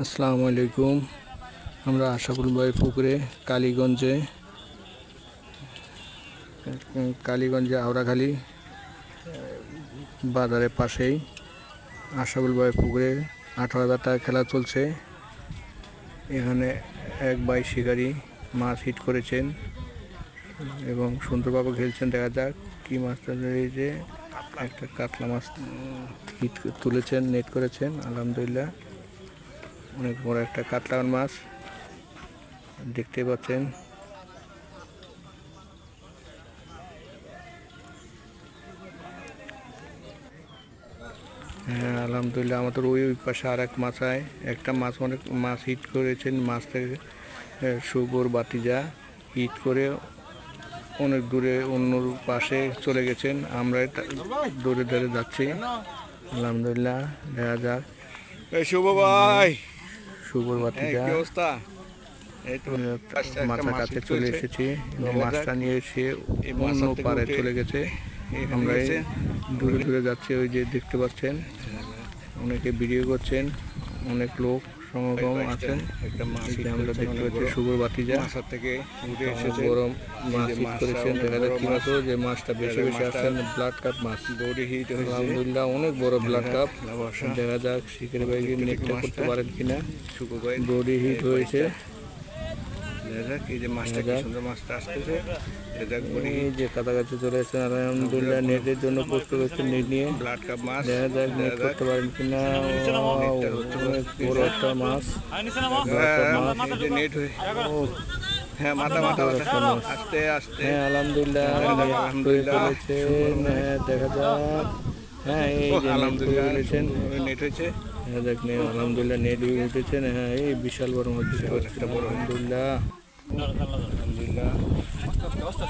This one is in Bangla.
আসসালামু আলাইকুম। আমরা আশাকুল ভাইয়ের পুকুরে কালীগঞ্জে আওড়াখালী বাজারের পাশেই আশাকুল ভাইয়ের পুকুরে 18,000 টাকা খেলা চলছে। এখানে এক ভাই শিকারি মাছ হিট করেছেন এবং সুন্দরভাবে খেলছেন। দেখা যাক কী মাছটা ধরেছে। একটা কাতলা মাছ হিট তুলেছেন, নেট করেছেন। আলহামদুলিল্লাহ, অনেক বড় একটা কাতলা মাছ দেখতে পাচ্ছেন। হ্যাঁ, আলহামদুলিল্লাহ, আমাদের ওই পাশে আর এক মাছায় একটা মাছ অনেক মাছ হিট করেছেন। মাছ থেকে সুগর বাতিজা হিট করে অনেক দূরে অন্য পাশে চলে গেছেন। আমরা দূরে দূরে যাচ্ছি। আলহামদুলিল্লাহ, দেখা যাক। শুভ ভাই, সুগর বাতিজা মাছের কাছে চলে এসেছি এবং মাছটা নিয়ে এসে অন্য পাড়ে চলে গেছে। আমরা দূরে দূরে যাচ্ছি। ওই যে দেখতে পাচ্ছেন, অনেকে ভিডিও করছেন, অনেক লোক সমাগম আছেন। আমরা দেখতে পাচ্ছি সুগর বাতিজা থেকে উঠে এসেছে, বড় মাছ হিট করেছেন। দেখা যাচ্ছে মাত্র যে মাছটা বেশি বেশি আসছেন, ব্লাড কাপ মাছ। বডি হিট হয়েছে, আলহামদুলিল্লাহ, অনেক বড় ব্লাড কাপ। দেখা যাক শিকারি ভাই নেটটা করতে পারেন কিনা। বডি হিট হয়েছে। এই যে মাছটা কি সুন্দর মাছটা আসতেছে। এই যে কাছাকাছি চলে এসেছেন। আলহামদুলিল্লাহ, নেটের জন্য প্রস্তুত হচ্ছে। নেট নিয়ে ব্লাড কাপ মাছ, দেখা যাক নেট করতে পারেন কিনা। অনেক বড় একটা মাছ, নেট হয়ে হ্যাঁ, মাথা আস্তে আস্তে। হ্যাঁ, আলহামদুলিল্লাহ, দেখা যাক। হ্যাঁ, এই যে আলহামদুলিল্লাহ নেট হয়েছে। হ্যাঁ, দেখ আলহামদুলিল্লাহ, নেট উঠেছেন। হ্যাঁ, এই বিশাল বড় মাছ। আলহামদুলিল্লাহ।